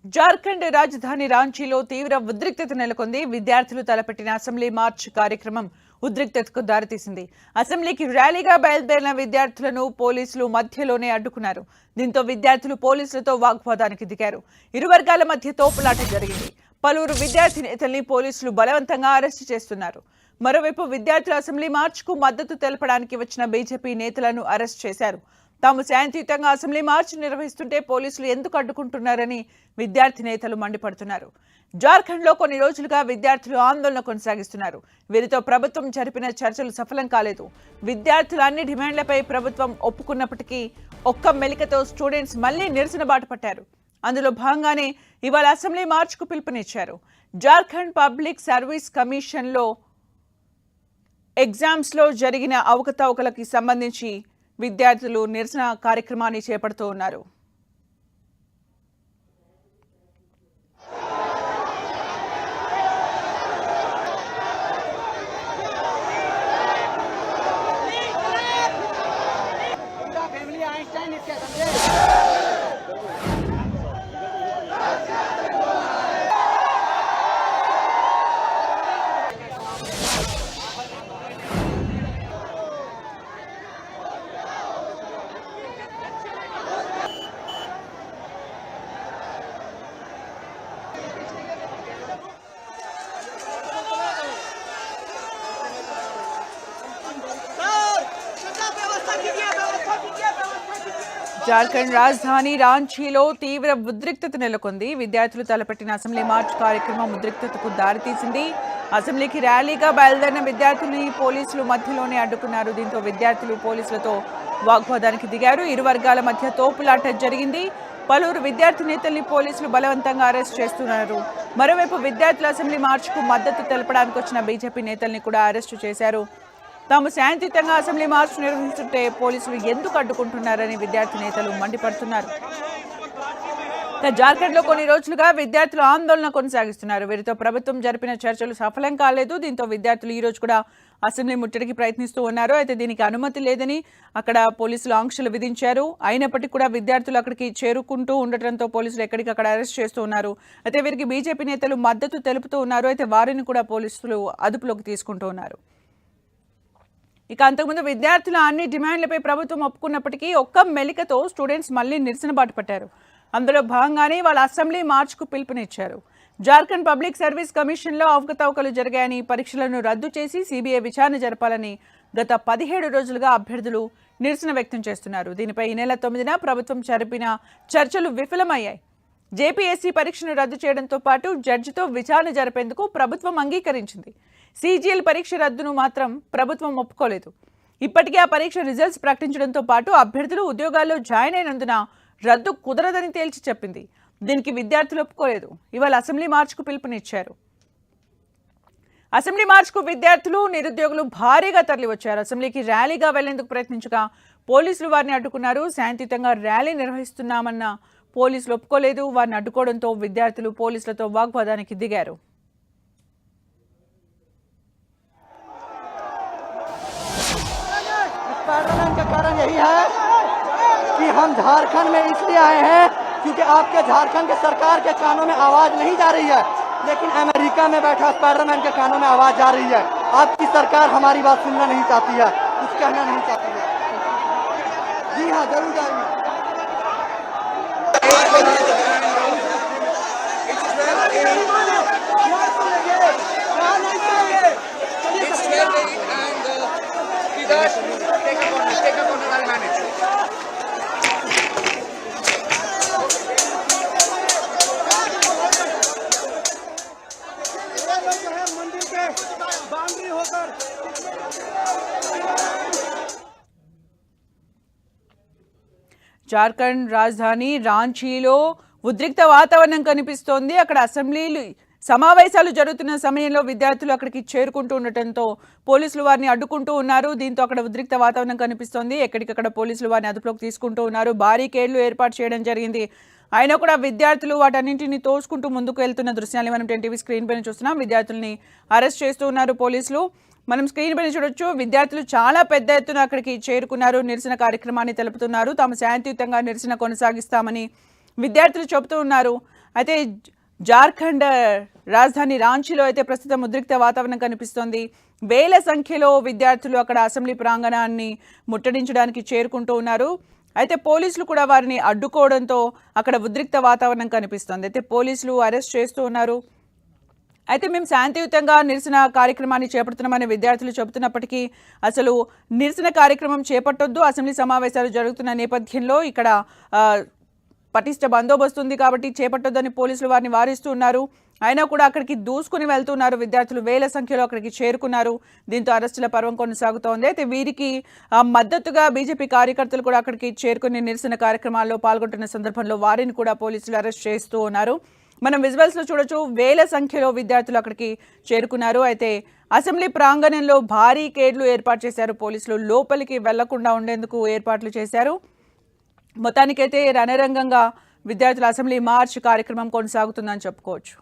జార్ఖండ్ రాజధాని రాంచీలో తీవ్ర ఉద్రిక్తత నెలకొంది. విద్యార్థులు తలపెట్టిన అసెంబ్లీ మార్చ్ కార్యక్రమం ఉద్రిక్తతకు దారితీసింది. అసెంబ్లీకి ర్యాలీగా బయలుదేరిన విద్యార్థులను పోలీసులు మధ్యలోనే అడ్డుకున్నారు. దీంతో విద్యార్థులు పోలీసులతో వాగ్వాదానికి దిగారు. ఇరు వర్గాల మధ్య తోపులాట జరిగింది. పలువురు విద్యార్థి నేతల్ని పోలీసులు బలవంతంగా అరెస్టు చేస్తున్నారు. మరోవైపు విద్యార్థుల అసెంబ్లీ మార్చ్కు మద్దతు తెలపడానికి వచ్చిన బీజేపీ నేతలను అరెస్ట్ చేశారు. తాము శాంతియుతంగా అసెంబ్లీ మార్చ్ నిర్వహిస్తుంటే పోలీసులు ఎందుకు అడ్డుకుంటున్నారని విద్యార్థి నేతలు మండిపడుతున్నారు. జార్ఖండ్లో కొన్ని రోజులుగా విద్యార్థులు ఆందోళన కొనసాగిస్తున్నారు. వీరితో ప్రభుత్వం జరిపిన చర్చలు సఫలం కాలేదు. విద్యార్థుల అన్ని డిమాండ్లపై ప్రభుత్వం ఒప్పుకున్నప్పటికీ ఒక్క మెలికతో స్టూడెంట్స్ మళ్లీ నిరసన బాట పట్టారు. అందులో భాగంగానే ఇవాళ అసెంబ్లీ మార్చ్కు పిలుపునిచ్చారు. జార్ఖండ్ పబ్లిక్ సర్వీస్ కమిషన్లో ఎగ్జామ్స్లో జరిగిన అవకతవకలకి సంబంధించి విద్యార్థులు నిరసన కార్యక్రమాన్ని చేపడుతూ ఉన్నారు. జార్ఖండ్ రాజధాని రాంచీలో తీవ్ర ఉద్రిక్తత నెలకొంది. విద్యార్థులు తలపెట్టిన అసెంబ్లీ మార్చ్ కార్యక్రమం ఉద్రిక్తతకు దారితీసింది. అసెంబ్లీకి ర్యాలీగా బయలుదేరిన విద్యార్థుల్ని పోలీసులు మధ్యలోనే అడ్డుకున్నారు. దీంతో విద్యార్థులు పోలీసులతో వాగ్వాదానికి దిగారు. ఇరు వర్గాల మధ్య తోపులాట జరిగింది. పలువురు విద్యార్థి నేతల్ని పోలీసులు బలవంతంగా అరెస్ట్ చేస్తున్నారు. మరోవైపు విద్యార్థుల అసెంబ్లీ మార్చ్కు మద్దతు తెలపడానికి వచ్చిన బీజేపీ నేతల్ని కూడా అరెస్టు చేశారు. తాము శాంతియుతంగా అసెంబ్లీ మార్చ్ నిర్వహిస్తుంటే పోలీసులు ఎందుకు అడ్డుకుంటున్నారని విద్యార్థి నేతలు మండిపడుతున్నారు. జార్ఖండ్లో కొన్ని రోజులుగా విద్యార్థులు ఆందోళన కొనసాగిస్తున్నారు. వీరితో ప్రభుత్వం జరిపిన చర్చలు సఫలం కాలేదు. దీంతో విద్యార్థులు ఈ రోజు కూడా అసెంబ్లీ ముట్టడికి ప్రయత్నిస్తూ ఉన్నారు. అయితే దీనికి అనుమతి లేదని అక్కడ పోలీసులు ఆంక్షలు విధించారు. అయినప్పటికీ కూడా విద్యార్థులు అక్కడికి చేరుకుంటూ ఉండటంతో పోలీసులు ఎక్కడికక్కడ అరెస్ట్ చేస్తూ ఉన్నారు. అయితే వీరికి బీజేపీ నేతలు మద్దతు తెలుపుతూ ఉన్నారు. అయితే వారిని కూడా పోలీసులు అదుపులోకి తీసుకుంటూ ఉన్నారు. ఇక అంతకుముందు విద్యార్థుల అన్ని డిమాండ్లపై ప్రభుత్వం ఒప్పుకున్నప్పటికీ ఒక్క మెలికతో స్టూడెంట్స్ మళ్లీ నిరసన బాట పట్టారు. అందులో భాగంగానే వాళ్ళ అసెంబ్లీ మార్చ్కు పిలుపునిచ్చారు. జార్ఖండ్ పబ్లిక్ సర్వీస్ కమిషన్లో అవకతవకలు జరిగాయని, పరీక్షలను రద్దు చేసి సిబిఐ విచారణ జరపాలని గత 17 రోజులుగా అభ్యర్థులు నిరసన వ్యక్తం చేస్తున్నారు. దీనిపై ఈ నెల 9న ప్రభుత్వం జరిపిన చర్చలు విఫలమయ్యాయి. జేపీఎస్సీ పరీక్షను రద్దు చేయడంతో పాటు జడ్జితో విచారణ జరిపేందుకు ప్రభుత్వం అంగీకరించింది. సీజీఎల్ పరీక్ష రద్దును మాత్రం ప్రభుత్వం ఒప్పుకోలేదు. ఇప్పటికే ఆ పరీక్ష రిజల్ట్స్ ప్రకటించడంతో పాటు అభ్యర్థులు ఉద్యోగాల్లో జాయిన్ అయినందున రద్దు కుదరదని తేల్చి చెప్పింది. దీనికి విద్యార్థులు ఒప్పుకోలేదు. ఇవాళ అసెంబ్లీ మార్చ్కు పిలుపునిచ్చారు. అసెంబ్లీ మార్చ్కు విద్యార్థులు, నిరుద్యోగులు భారీగా తరలివచ్చారు. అసెంబ్లీకి ర్యాలీగా వెళ్లేందుకు ప్రయత్నించగా పోలీసులు వారిని అడ్డుకున్నారు. శాంతియుతంగా ర్యాలీ నిర్వహిస్తున్నామన్న పోలీసులు ఒప్పుకోలేదు. వారిని అడ్డుకోవడంతో విద్యార్థులు పోలీసులతో వాగ్వాదానికి దిగారు. पार्लियामेंट का कारण यही है कि हम झारखंड में इसलिए आए हैं क्योंकि आपके झारखंड के सरकार के कानों में आवाज नहीं जा रही है, लेकिन अमेरिका में बैठा पार्लियामेंट के कानों में आवाज जा रही है। आपकी सरकार हमारी बात सुनना नहीं चाहती है, कुछ कहना नहीं चाहती है। जी हाँ, जरूर जाएंगे। జార్ఖండ్ రాజధాని రాంచీలో ఉద్రిక్త వాతావరణం కనిపిస్తోంది. అక్కడ అసెంబ్లీలు సమావేశాలు జరుగుతున్న సమయంలో విద్యార్థులు అక్కడికి చేరుకుంటూ ఉండటంతో పోలీసులు వారిని అడ్డుకుంటూ ఉన్నారు. దీంతో అక్కడ ఉద్రిక్త వాతావరణం కనిపిస్తోంది. ఎక్కడికక్కడ పోలీసులు వారిని అదుపులోకి తీసుకుంటూ ఉన్నారు. బారికేడ్లు ఏర్పాటు చేయడం జరిగింది. అయినా కూడా విద్యార్థులు వాటన్నింటినీ తోసుకుంటూ ముందుకు వెళ్తున్న దృశ్యాన్ని మనం టీవీ స్క్రీన్ పైన చూస్తున్నాం. విద్యార్థుల్ని అరెస్ట్ చేస్తూ ఉన్నారు పోలీసులు. మనం స్క్రీన్ పైన చూడొచ్చు. విద్యార్థులు చాలా పెద్ద ఎత్తున అక్కడికి చేరుకున్నారు. నిరసన కార్యక్రమాన్ని తెలుపుతున్నారు. తాము శాంతియుతంగా నిరసన కొనసాగిస్తామని విద్యార్థులు చెబుతూ ఉన్నారు. అయితే జార్ఖండ్ రాజధాని రాంచీలో అయితే ప్రస్తుతం ఉద్రిక్త వాతావరణం కనిపిస్తోంది. వేల సంఖ్యలో విద్యార్థులు అక్కడ అసెంబ్లీ ప్రాంగణాన్ని ముట్టడించడానికి చేరుకుంటూ ఉన్నారు. అయితే పోలీసులు కూడా వారిని అడ్డుకోవడంతో అక్కడ ఉద్రిక్త వాతావరణం కనిపిస్తోంది. అయితే పోలీసులు అరెస్ట్ చేస్తూ ఉన్నారు. అయితే మేము శాంతియుతంగా నిరసన కార్యక్రమాన్ని చేపడుతున్నామని విద్యార్థులు చెబుతున్నప్పటికీ అసలు నిరసన కార్యక్రమం చేపట్టొద్దు, అసెంబ్లీ సమావేశాలు జరుగుతున్న నేపథ్యంలో ఇక్కడ పటిష్ట బందోబస్తు ఉంది కాబట్టి చేపట్టొద్దని పోలీసులు వారిని వారిస్తూ ఉన్నారు. అయినా కూడా అక్కడికి దూసుకుని వెళ్తున్నారు విద్యార్థులు, వేల సంఖ్యలో అక్కడికి చేరుకున్నారు. దీంతో అరెస్టుల పర్వం కొనసాగుతోంది. అయితే వీరికి మద్దతుగా బీజేపీ కార్యకర్తలు కూడా అక్కడికి చేరుకుని నిరసన కార్యక్రమాల్లో పాల్గొంటున్న సందర్భంలో వారిని కూడా పోలీసులు అరెస్ట్ చేస్తూ ఉన్నారు. మనం విజువల్స్లో చూడొచ్చు, వేల సంఖ్యలో విద్యార్థులు అక్కడికి చేరుకున్నారు. అయితే అసెంబ్లీ ప్రాంగణంలో భారీ కేడ్లు ఏర్పాటు చేశారు పోలీసులు, లోపలికి వెళ్లకుండా ఉండేందుకు ఏర్పాట్లు చేశారు. మొత్తానికైతే రణరంగంగా విద్యార్థుల అసెంబ్లీ మార్చ్ కార్యక్రమం కొనసాగుతుందని చెప్పుకోవచ్చు.